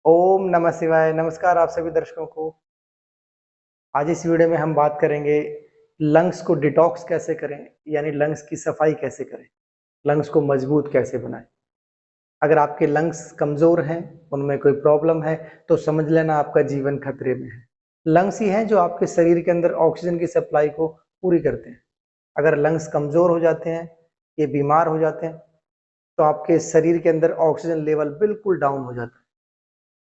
ओम नमः शिवाय। नमस्कार आप सभी दर्शकों को। आज इस वीडियो में हम बात करेंगे लंग्स को डिटॉक्स कैसे करें, यानी लंग्स की सफाई कैसे करें, लंग्स को मजबूत कैसे बनाएं। अगर आपके लंग्स कमजोर हैं, उनमें कोई प्रॉब्लम है, तो समझ लेना आपका जीवन खतरे में है। लंग्स ही हैं जो आपके शरीर के अंदर ऑक्सीजन की सप्लाई को पूरी करते हैं। अगर लंग्स कमजोर हो जाते हैं, ये बीमार हो जाते हैं, तो आपके शरीर के अंदर ऑक्सीजन लेवल बिल्कुल डाउन हो जाता है,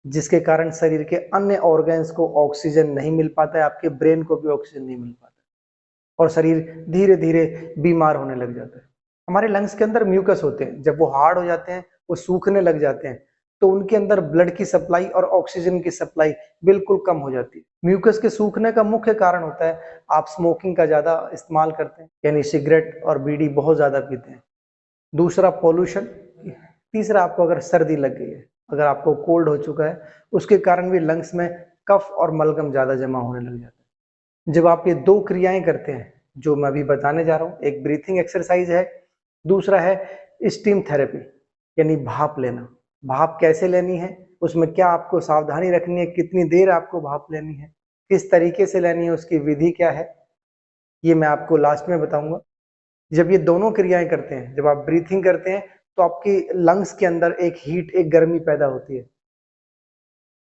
जिसके कारण शरीर के अन्य ऑर्गन्स को ऑक्सीजन नहीं मिल पाता है, आपके ब्रेन को भी ऑक्सीजन नहीं मिल पाता और शरीर धीरे धीरे बीमार होने लग जाता है। हमारे लंग्स के अंदर म्यूकस होते हैं, जब वो हार्ड हो जाते हैं, वो सूखने लग जाते हैं, तो उनके अंदर ब्लड की सप्लाई और ऑक्सीजन की सप्लाई बिल्कुल कम हो जाती है। म्यूकस के सूखने का मुख्य कारण होता है आप स्मोकिंग का ज्यादा इस्तेमाल करते हैं, यानी सिगरेट और बीड़ी बहुत ज्यादा पीते हैं। दूसरा पोल्यूशन। तीसरा आपको अगर सर्दी लग गई है, अगर आपको कोल्ड हो चुका है, उसके कारण भी लंग्स में कफ और मलगम ज्यादा जमा होने लग जाता है। जब आप ये दो क्रियाएं करते हैं जो मैं अभी बताने जा रहा हूं, एक ब्रीथिंग एक्सरसाइज है, दूसरा है स्टीम थेरेपी, यानी भाप लेना। भाप कैसे लेनी है, उसमें क्या आपको सावधानी रखनी है, कितनी देर आपको भाप लेनी है, किस तरीके से लेनी है, उसकी विधि क्या है, ये मैं आपको लास्ट में बताऊंगा। जब ये दोनों क्रियाएं करते हैं, जब आप ब्रीथिंग करते हैं, तो आपकी लंग्स के अंदर एक हीट, एक गर्मी पैदा होती है,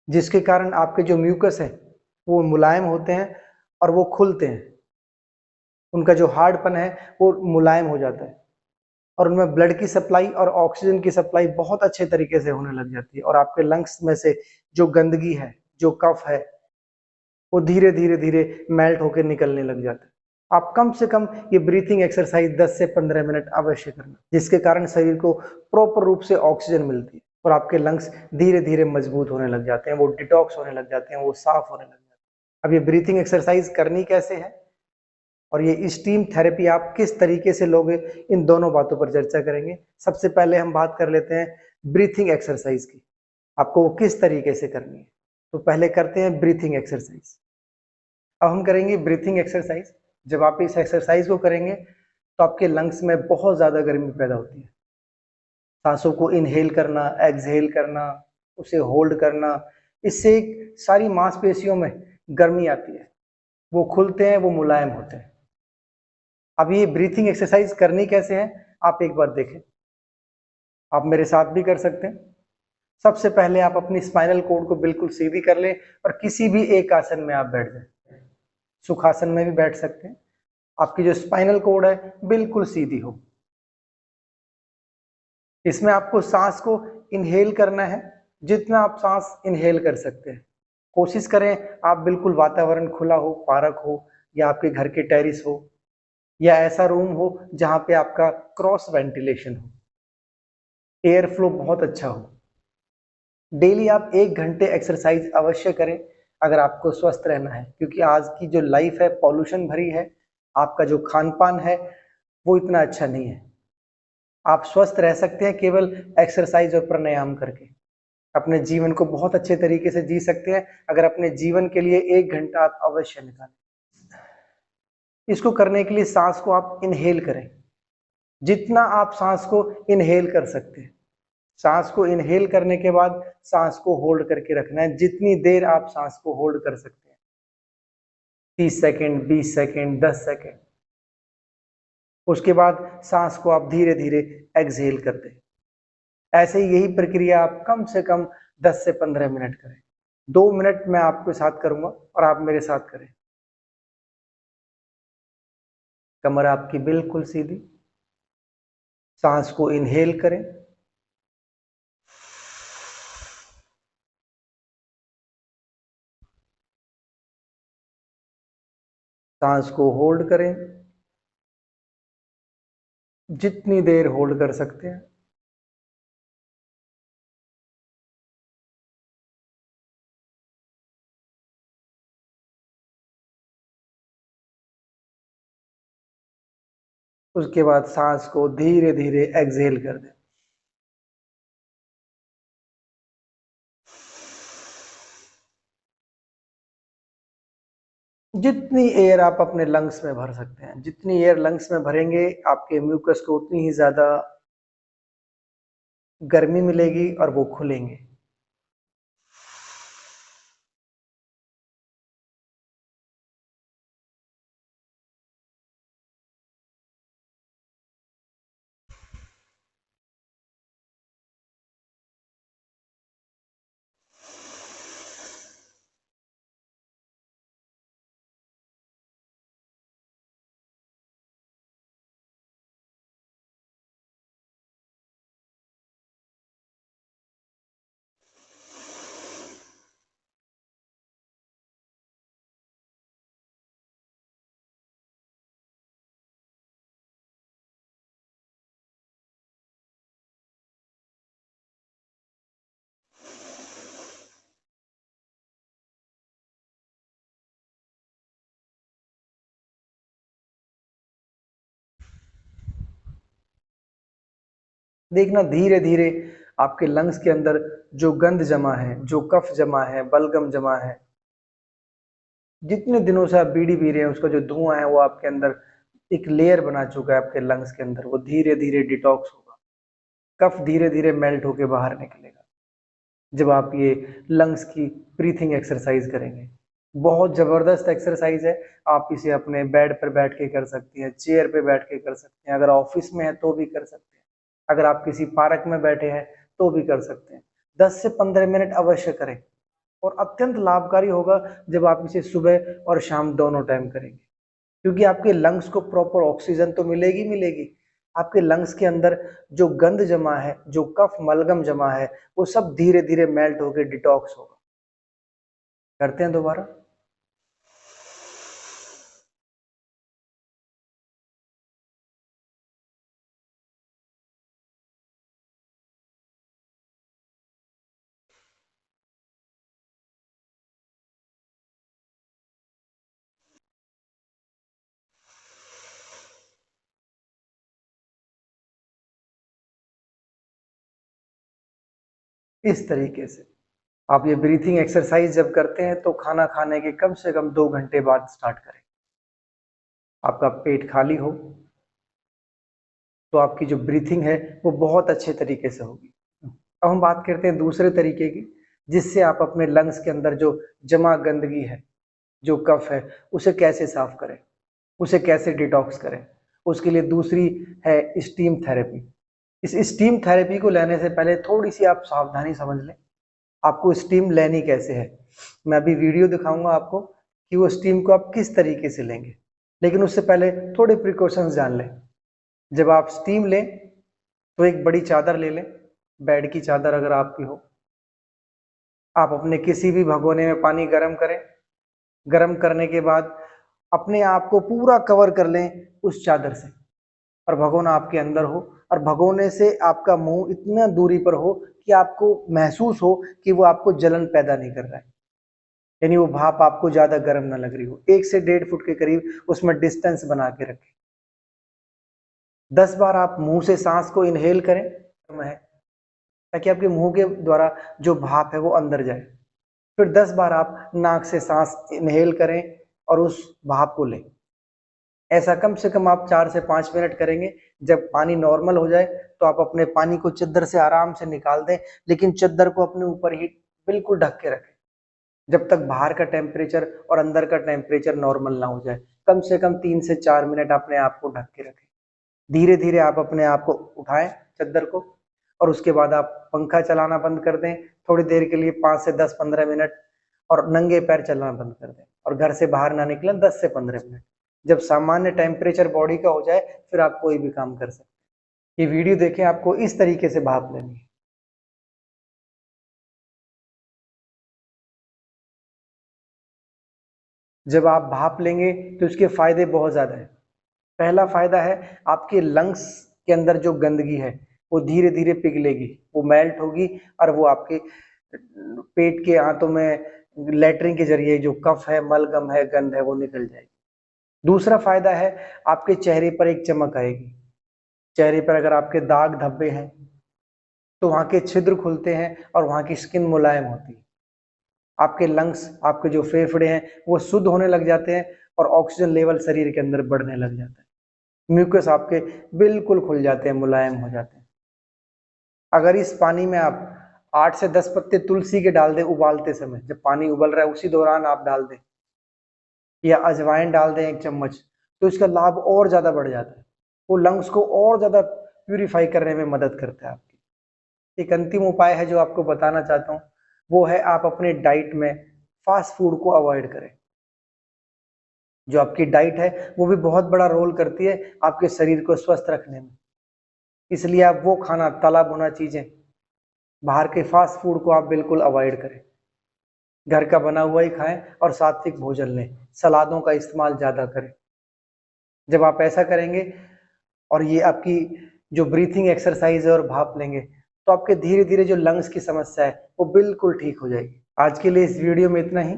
जिसके कारण आपके जो म्यूकस है वो मुलायम होते हैं और वो खुलते हैं। उनका जो हार्डपन है वो मुलायम हो जाता है और उनमें ब्लड की सप्लाई और ऑक्सीजन की सप्लाई बहुत अच्छे तरीके से होने लग जाती है और आपके लंग्स में से जो गंदगी है, जो कफ है, वो धीरे धीरे धीरे मेल्ट होकर निकलने लग जाता है। आप कम से कम ये ब्रीथिंग एक्सरसाइज 10 से 15 मिनट अवश्य करना, जिसके कारण शरीर को प्रॉपर रूप से ऑक्सीजन मिलती है और आपके लंग्स धीरे धीरे मजबूत होने लग जाते हैं, वो डिटॉक्स होने लग जाते हैं, वो साफ होने लग जाते हैं। अब ये ब्रीथिंग एक्सरसाइज करनी कैसे है और ये स्टीम थेरेपी आप किस तरीके से लोगे, इन दोनों बातों पर चर्चा करेंगे। सबसे पहले हम बात कर लेते हैं ब्रीथिंग एक्सरसाइज की, आपको वो किस तरीके से करनी है। तो पहले करते हैं ब्रीथिंग एक्सरसाइज। अब हम करेंगे ब्रीथिंग एक्सरसाइज। जब आप इस एक्सरसाइज को करेंगे तो आपके लंग्स में बहुत ज्यादा गर्मी पैदा होती है। सांसों को इनहेल करना, एक्सहेल करना, उसे होल्ड करना, इससे सारी मांसपेशियों में गर्मी आती है, वो खुलते हैं, वो मुलायम होते हैं। अब ये ब्रीथिंग एक्सरसाइज करनी कैसे है, आप एक बार देखें, आप मेरे साथ भी कर सकते हैं। सबसे पहले आप अपनी स्पाइनल कोड को बिल्कुल सीधी कर लें और किसी भी एक आसन में आप बैठ जाएं। सुखासन में भी बैठ सकते हैं। आपकी जो स्पाइनल कोड है बिल्कुल सीधी हो। इसमें आपको सांस को इनहेल करना है, जितना आप सांस इनहेल कर सकते हैं। कोशिश करें आप बिल्कुल वातावरण खुला हो, पार्क हो, या आपके घर के टेरिस हो, या ऐसा रूम हो जहां पे आपका क्रॉस वेंटिलेशन हो, एयर फ्लो बहुत अच्छा हो। डेली आप 1 घंटे एक्सरसाइज अवश्य करें अगर आपको स्वस्थ रहना है, क्योंकि आज की जो लाइफ है पॉल्यूशन भरी है, आपका जो खान पान है वो इतना अच्छा नहीं है। आप स्वस्थ रह सकते हैं केवल एक्सरसाइज और प्राणायाम करके। अपने जीवन को बहुत अच्छे तरीके से जी सकते हैं अगर अपने जीवन के लिए 1 घंटा आप अवश्य निकालें। इसको करने के लिए सांस को आप इनहेल करें, जितना आप सांस को इनहेल कर सकते हैं। सांस को इनहेल करने के बाद सांस को होल्ड करके रखना है, जितनी देर आप सांस को होल्ड कर सकते हैं। 30 सेकेंड, 20 सेकेंड, 10 सेकेंड। उसके बाद सांस को आप धीरे धीरे एक्सहेल कर दें। ऐसे ही यही प्रक्रिया आप कम से कम 10 से 15 मिनट करें। 2 मिनट मैं आपके साथ करूंगा और आप मेरे साथ करें। कमर आपकी बिल्कुल सीधी। सांस को इनहेल करें, सांस को होल्ड करें, जितनी देर होल्ड कर सकते हैं। उसके बाद सांस को धीरे धीरे एक्सहेल कर दें। जितनी एयर आप अपने लंग्स में भर सकते हैं, जितनी एयर लंग्स में भरेंगे आपके म्यूकस को उतनी ही ज्यादा गर्मी मिलेगी और वो खुलेंगे। देखना धीरे धीरे आपके लंग्स के अंदर जो गंद जमा है, जो कफ जमा है, बलगम जमा है, जितने दिनों से आप बीड़ी पी रहे हैं उसका जो धुआं है वो आपके अंदर एक लेयर बना चुका है आपके लंग्स के अंदर, वो धीरे धीरे डिटॉक्स होगा। कफ धीरे धीरे मेल्ट होके बाहर निकलेगा जब आप ये लंग्स की ब्रीथिंग एक्सरसाइज करेंगे। बहुत जबरदस्त एक्सरसाइज है। आप इसे अपने बेड पर बैठ के कर सकती हैं, चेयर पे बैठ के कर सकते हैं, अगर ऑफिस में है तो भी कर सकते हैं, अगर आप किसी पार्क में बैठे हैं तो भी कर सकते हैं। 10 से 15 मिनट अवश्य करें और अत्यंत लाभकारी होगा जब आप इसे सुबह और शाम दोनों टाइम करेंगे, क्योंकि आपके लंग्स को प्रॉपर ऑक्सीजन तो मिलेगी मिलेगी, आपके लंग्स के अंदर जो गंद जमा है, जो कफ मलगम जमा है, वो सब धीरे धीरे मेल्ट होकर डिटॉक्स होगा। करते हैं दोबारा। इस तरीके से आप ये ब्रीथिंग एक्सरसाइज जब करते हैं तो खाना खाने के कम से कम 2 घंटे बाद स्टार्ट करें। आपका पेट खाली हो तो आपकी जो ब्रीथिंग है वो बहुत अच्छे तरीके से होगी। अब हम बात करते हैं दूसरे तरीके की, जिससे आप अपने लंग्स के अंदर जो जमा गंदगी है, जो कफ है, उसे कैसे साफ करें, उसे कैसे डिटॉक्स करें। उसके लिए दूसरी है स्टीम थेरेपी। इस स्टीम थेरेपी को लेने से पहले थोड़ी सी आप सावधानी समझ लें, आपको स्टीम लेनी कैसे है। मैं अभी वीडियो दिखाऊंगा आपको कि वो स्टीम को आप किस तरीके से लेंगे, लेकिन उससे पहले थोड़े प्रिकॉशंस जान लें। जब आप स्टीम लें तो एक बड़ी चादर ले लें, बेड की चादर अगर आपकी हो। आप अपने किसी भी भगोने में पानी गर्म करें, गर्म करने के बाद अपने आप को पूरा कवर कर लें उस चादर से, और भगोना आपके अंदर हो, और भगोने से आपका मुंह इतना दूरी पर हो कि आपको महसूस हो कि वो आपको जलन पैदा नहीं कर रहा है, यानी वो भाप आपको ज्यादा गर्म ना लग रही हो। 1 से 1.5 फुट के करीब उसमें डिस्टेंस बना के रखें। 10 बार आप मुंह से सांस को इनहेल करें ताकि आपके मुंह के द्वारा जो भाप है वो अंदर जाए। फिर 10 बार आप नाक से सांस इनहेल करें और उस भाप को लें। ऐसा कम से कम आप 4 से 5 मिनट करेंगे। जब पानी नॉर्मल हो जाए तो आप अपने पानी को चद्दर से आराम से निकाल दें, लेकिन चद्दर को अपने ऊपर ही बिल्कुल ढक के रखें जब तक बाहर का टेम्परेचर और अंदर का टेम्परेचर नॉर्मल ना हो जाए। कम से कम 3 से 4 मिनट अपने आप को ढक के रखें। धीरे धीरे आप अपने आप को उठाएं चद्दर को, और उसके बाद आप पंखा चलाना बंद कर दें थोड़ी देर के लिए, 5 से 10 15 मिनट, और नंगे पैर चलना बंद कर दें और घर से बाहर ना निकलें 10 से 15 मिनट। जब सामान्य टेम्परेचर बॉडी का हो जाए फिर आप कोई भी काम कर सकते हैं। ये वीडियो देखें, आपको इस तरीके से भाप लेनी है। जब आप भाप लेंगे तो इसके फायदे बहुत ज्यादा है। पहला फायदा है, आपके लंग्स के अंदर जो गंदगी है वो धीरे धीरे पिघलेगी, वो मेल्ट होगी, और वो आपके पेट के आंतों में लेटरिन के जरिए जो कफ है, मलगम है, गंध है, वो निकल जाएगी। दूसरा फायदा है, आपके चेहरे पर एक चमक आएगी। चेहरे पर अगर आपके दाग धब्बे हैं तो वहां के छिद्र खुलते हैं और वहां की स्किन मुलायम होती है। आपके लंग्स, आपके जो फेफड़े हैं वो शुद्ध होने लग जाते हैं और ऑक्सीजन लेवल शरीर के अंदर बढ़ने लग जाता है। म्यूकस आपके बिल्कुल खुल जाते हैं, मुलायम हो जाते हैं। अगर इस पानी में आप 8 से 10 पत्ते तुलसी के डाल दें उबालते समय, जब पानी उबल रहा है उसी दौरान आप डाल दें, या अजवाइन डाल दें 1 चम्मच, तो इसका लाभ और ज्यादा बढ़ जाता है। वो लंग्स को और ज्यादा प्यूरिफाई करने में मदद करता है आपकी। एक अंतिम उपाय है जो आपको बताना चाहता हूँ, वो है आप अपने डाइट में फास्ट फूड को अवॉइड करें। जो आपकी डाइट है वो भी बहुत बड़ा रोल करती है आपके शरीर को स्वस्थ रखने में। इसलिए आप वो खाना, तला भुना चीजें, बाहर के फास्ट फूड को आप बिल्कुल अवॉइड करें। घर का बना हुआ ही खाएं और सात्विक भोजन लें, सलादों का इस्तेमाल ज्यादा करें। जब आप ऐसा करेंगे और ये आपकी जो ब्रीथिंग एक्सरसाइज है और भाप लेंगे, तो आपके धीरे धीरे जो लंग्स की समस्या है वो बिल्कुल ठीक हो जाएगी। आज के लिए इस वीडियो में इतना ही।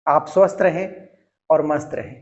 आप स्वस्थ रहें और मस्त रहें।